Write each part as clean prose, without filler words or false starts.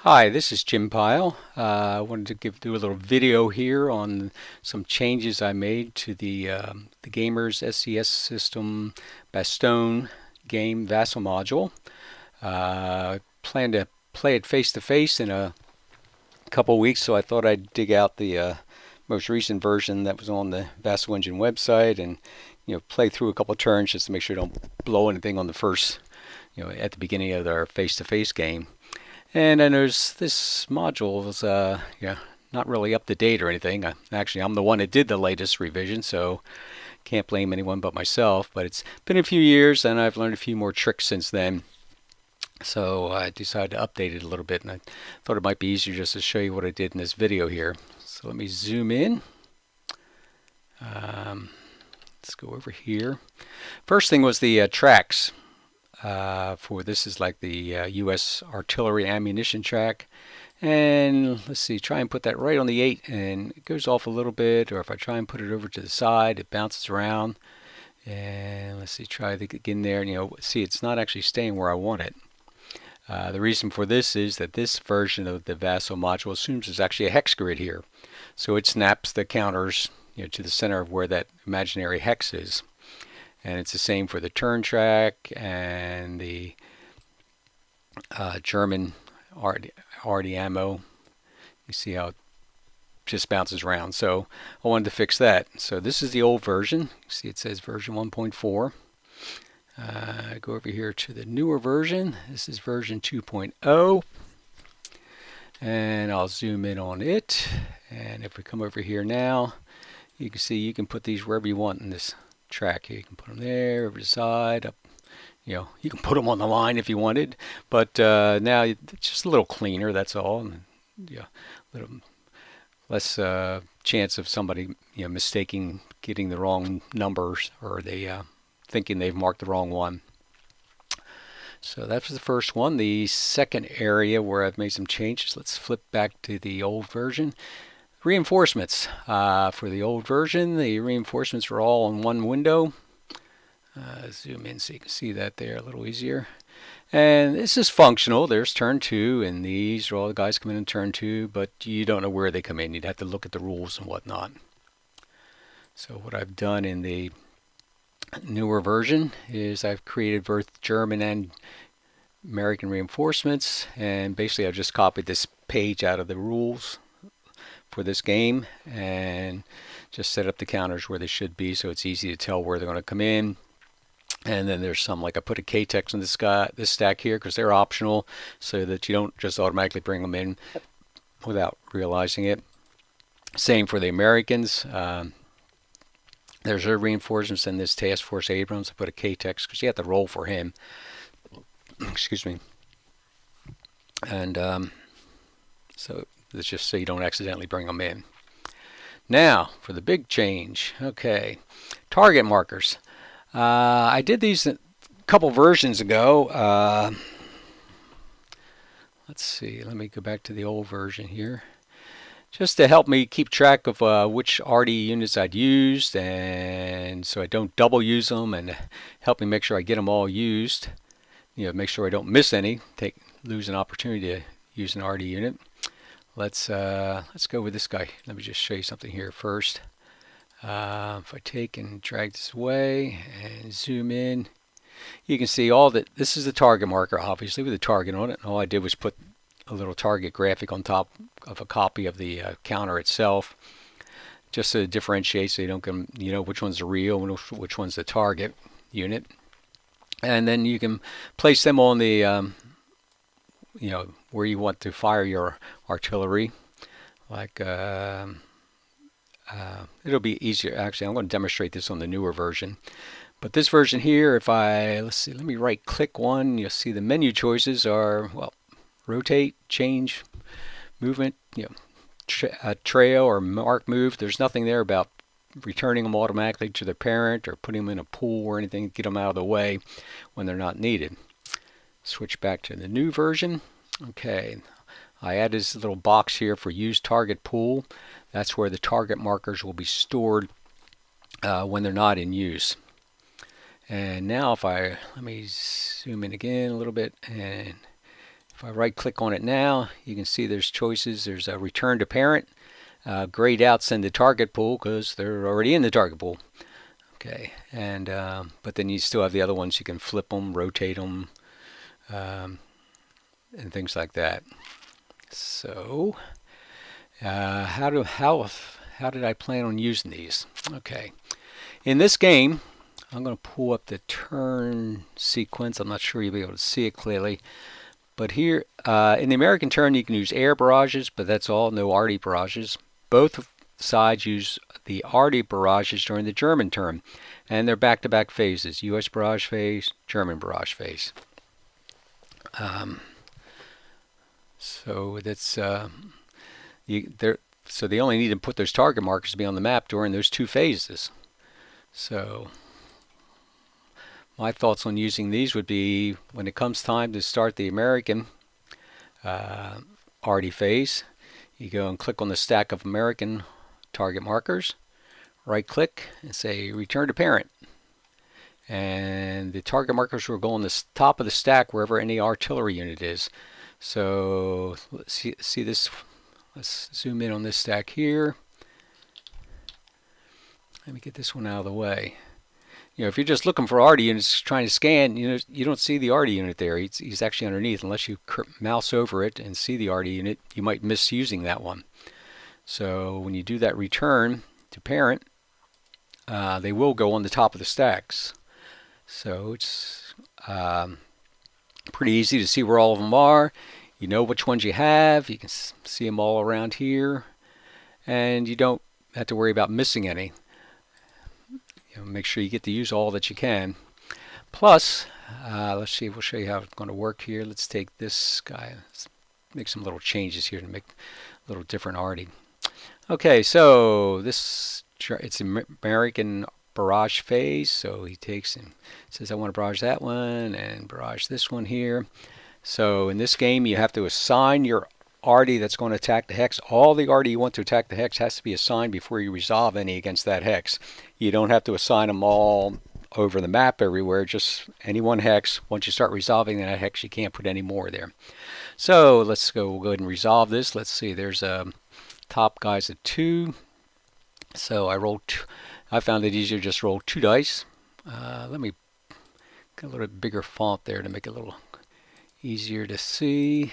Hi, this is Jim Pyle. I wanted to do a little video here on some changes I made to the Gamers SCS System Bastogne game Vassal module. Plan to play it face to face in a couple weeks, so I thought I'd dig out the most recent version that was on the Vassal Engine website and play through a couple turns just to make sure I don't blow anything on the first at the beginning of our face to face game. And I noticed this module was not really up to date or anything. Actually, I'm the one that did the latest revision, so can't blame anyone but myself. But it's been a few years, and I've learned a few more tricks since then. So I decided to update it a little bit, and I thought it might be easier just to show you what I did in this video here. So let me zoom in. Let's go over here. First thing was the tracks. For this is like the U.S. artillery ammunition track, and let's see, try and put that right on the 8, and it goes off a little bit, or if I try and put it over to the side, it bounces around. And let's see, try to get in there, and see, it's not actually staying where I want it. The reason for this is that this version of the Vassal module assumes there's actually a hex grid here, so it snaps the counters to the center of where that imaginary hex is. And it's the same for the turn track and the German RD ammo. You see how it just bounces around. So I wanted to fix that. So this is the old version. You see it says version 1.4. Go over here to the newer version. This is version 2.0. And I'll zoom in on it. And if we come over here now, you can see you can put these wherever you want in this track here. You can put them there, over the side, up. You can put them on the line if you wanted, but now it's just a little cleaner. That's all. And, a little less chance of somebody mistaking, getting the wrong numbers, or they thinking they've marked the wrong one. So that's the first one. The second area where I've made some changes. Let's flip back to the old version. Reinforcements. For the old version, the reinforcements were all in one window. Zoom in so you can see that there a little easier. And this is functional. There's turn 2, and these are all the guys coming in turn 2, but you don't know where they come in. You'd have to look at the rules and whatnot. So what I've done in the newer version is I've created both German and American reinforcements, and basically I've just copied this page out of the rules for this game and just set up the counters where they should be, so it's easy to tell where they're going to come in. And then there's some, like I put a K-Tex in this stack here because they're optional, so that you don't just automatically bring them in without realizing it. Same for the Americans. There's their reinforcements in this Task Force Abrams. I put a K-Tex because you have to roll for him. Excuse me. And so that's just so you don't accidentally bring them in. Now for the big change. Okay, target markers. I did these a couple versions ago. Let's see. Let me go back to the old version here, just to help me keep track of which RD units I'd used, and so I don't double use them, and help me make sure I get them all used. Make sure I don't miss any. Lose an opportunity to use an RD unit. Let's go with this guy. Let me just show you something here first. If I take and drag this away and zoom in, you can see all that. This is the target marker, obviously, with a target on it. And all I did was put a little target graphic on top of a copy of the counter itself, just to differentiate, so you don't get, which one's the real and which one's the target unit. And then you can place them on the where you want to fire your artillery. Like it'll be easier. Actually, I'm going to demonstrate this on the newer version. But this version here, if let me right click one, you'll see the menu choices are, well, rotate, change, movement, trail or mark move. There's nothing there about returning them automatically to their parent or putting them in a pool or anything to get them out of the way when they're not needed. Switch back to the new version. Okay, I added this little box here for use target pool. That's where the target markers will be stored when they're not in use. And now if let me zoom in again a little bit, and if I right click on it now, you can see there's choices. There's a return to parent, grayed out, send to target pool, because they're already in the target pool. Okay, and but then you still have the other ones. You can flip them, rotate them, and things like that. So how did I plan on using these? Okay, in this game, I'm going to pull up the turn sequence. I'm not sure you'll be able to see it clearly, but here in the American turn, you can use air barrages, but that's all. No arty barrages. Both sides use the arty barrages during the German turn, and they're back-to-back phases: U.S. barrage phase, German barrage phase. So that's so they only need to put those target markers to be on the map during those two phases. So my thoughts on using these would be, when it comes time to start the American arty phase, you go and click on the stack of American target markers, right click and say return to parent, and the target markers will go on the top of the stack wherever any artillery unit is. So let's see this. Let's zoom in on this stack here. Let me get this one out of the way. You know, if you're just looking for arty units trying to scan, you don't see the arty unit there. He's actually underneath. Unless you mouse over it and see the arty unit, you might miss using that one. So when you do that return to parent, they will go on the top of the stacks. So it's pretty easy to see where all of them are. You know which ones you have. You can see them all around here, and you don't have to worry about missing any. Make sure you get to use all that you can. Plus, let's see, we'll show you how it's going to work here. Let's take this guy. Let's make some little changes here to make a little different arty. Okay, so it's American barrage phase. So he takes and says, I want to barrage that one and barrage this one here. So in this game, you have to assign your arty that's going to attack the hex. All the arty you want to attack the hex has to be assigned before you resolve any against that hex. You don't have to assign them all over the map everywhere, just any one hex. Once you start resolving that hex, you can't put any more there. So we'll go ahead and resolve this. Let's see, there's top guy's at 2. So I found it easier to just roll 2 dice. Let me get a little bit bigger font there to make it a little easier to see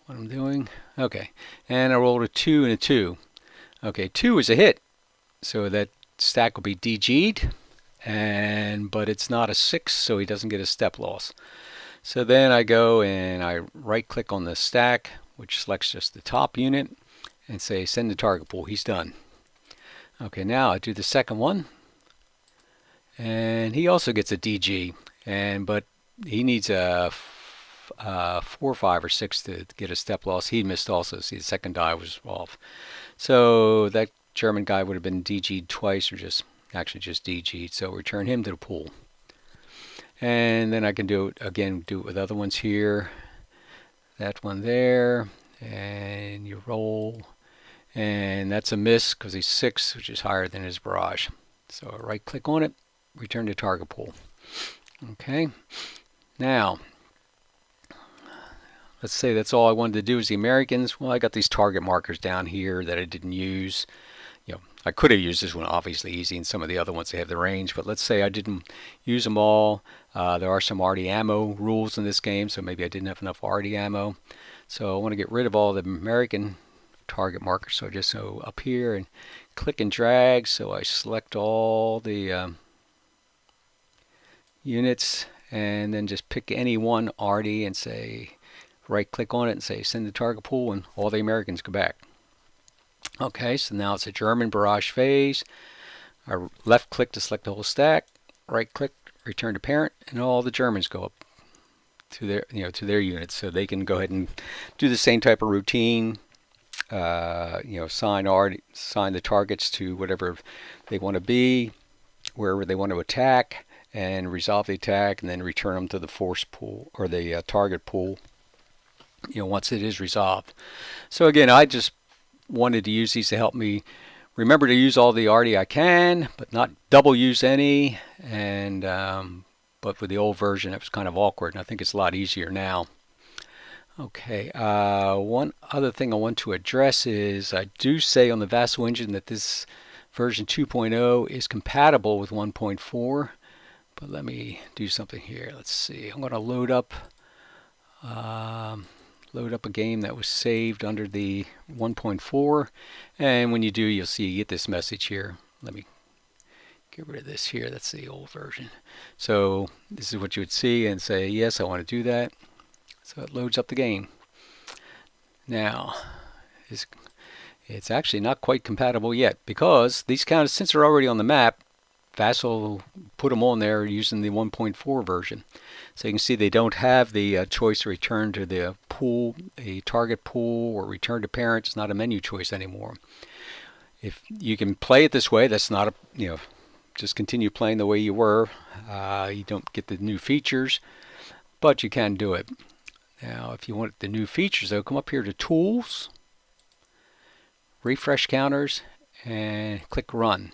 what I'm doing. Okay, and I rolled a 2 and a 2. Okay, 2 is a hit, so that stack will be DG'd, but it's not a 6, so he doesn't get a step loss. So then I go and I right click on the stack, which selects just the top unit, and say send to target pool. He's done. Okay, now I do the second one, and he also gets a DG, but he needs a 4, 5, or 6 to get a step loss. He missed also. See, the second die was off. So that German guy would have been DG'd twice, or just DG'd. So return him to the pool. And then I can do it with other ones here. That one there, and you roll, and that's a miss because he's 6, which is higher than his barrage. So I right click on it, return to target pool. Okay. Now, let's say that's all I wanted to do is the Americans. Well, I got these target markers down here that I didn't use. I could have used this one, obviously easy, and some of the other ones they have the range, but let's say I didn't use them all. There are some arty ammo rules in this game, so maybe I didn't have enough arty ammo. So I want to get rid of all the American target markers. So I just go up here and click and drag. So I select all the units, and then just pick any one arty and say right click on it and say send to target pool, and all the Americans go back. Okay, so now it's a German barrage phase. I left click to select the whole stack, right click, return to parent, and all the Germans go up to their units, so they can go ahead and do the same type of routine. Assign the targets to whatever they want to be, wherever they want to attack, and resolve the attack, and then return them to the force pool or the target pool. Once it is resolved. So again, I just wanted to use these to help me remember to use all the arty I can, but not double use any. And but with the old version, it was kind of awkward, and I think it's a lot easier now. Okay, one other thing I want to address is I do say on the Vassal engine that this version 2.0 is compatible with 1.4, but let me do something here. Let's see. I'm going to load up a game that was saved under the 1.4, and when you do, you'll see you get this message here. Let me get rid of this here. That's the old version. So this is what you would see and say, yes, I want to do that. So it loads up the game. Now, it's actually not quite compatible yet because these counters, since they're already on the map, Vassal put them on there using the 1.4 version. So you can see they don't have the choice to return to the pool, a target pool, or return to parent. It's not a menu choice anymore. If you can play it this way, that's not a, just continue playing the way you were. You don't get the new features, but you can do it. Now, if you want the new features, though, come up here to Tools, Refresh Counters, and click Run.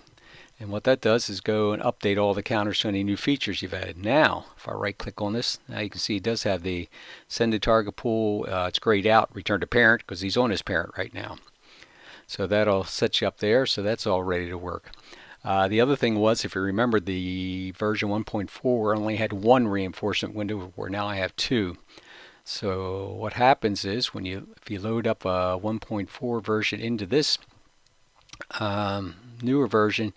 And what that does is go and update all the counters to any new features you've added. Now, if I right-click on this, now you can see it does have the Send to Target Pool. It's grayed out, Return to Parent, because he's on his parent right now. So that'll set you up there, so that's all ready to work. The other thing was, if you remember, the version 1.4 only had one reinforcement window, where now I have two. So what happens is if you load up a 1.4 version into this newer version,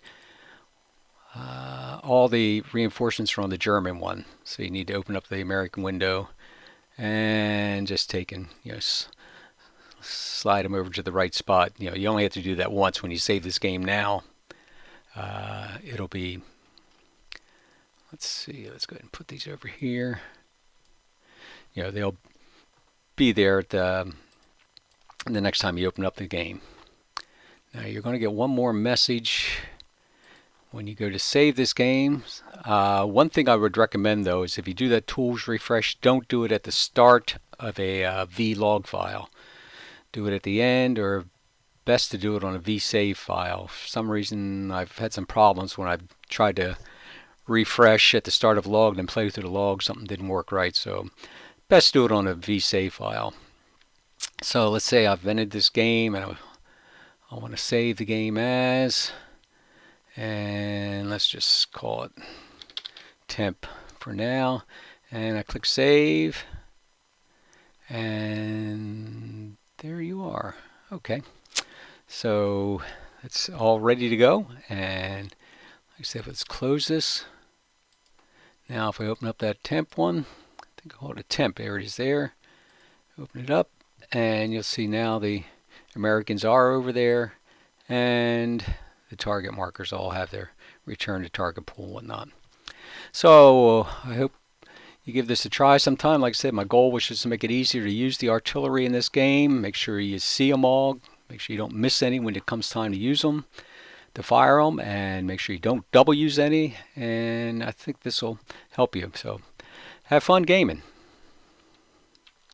all the reinforcements are on the German one. So you need to open up the American window and just take and slide them over to the right spot. You only have to do that once. When you save this game now, it'll be. Let's see. Let's go ahead and put these over here. They'll be there at the next time you open up the game. Now you're going to get one more message when you go to save this game. One thing I would recommend, though, is if you do that Tools Refresh, don't do it at the start of a vlog file. Do it at the end, or best to do it on a vsave file. For some reason, I've had some problems when I've tried to refresh at the start of log and play through the log. Something didn't work right, so best do it on a vsave file. So let's say I've entered this game and I want to save the game as, and let's just call it temp for now, and I click save, and there you are. Okay, so it's all ready to go, and like I said, let's close this. Now if I open up that temp one, I think I'll call it a temp. There it is there. Open it up, and you'll see now the Americans are over there, and the target markers all have their return to target pool and whatnot. So I hope you give this a try sometime. Like I said, my goal was just to make it easier to use the artillery in this game. Make sure you see them all. Make sure you don't miss any when it comes time to use them, to fire them, and make sure you don't double use any. And I think this will help you. So have fun gaming.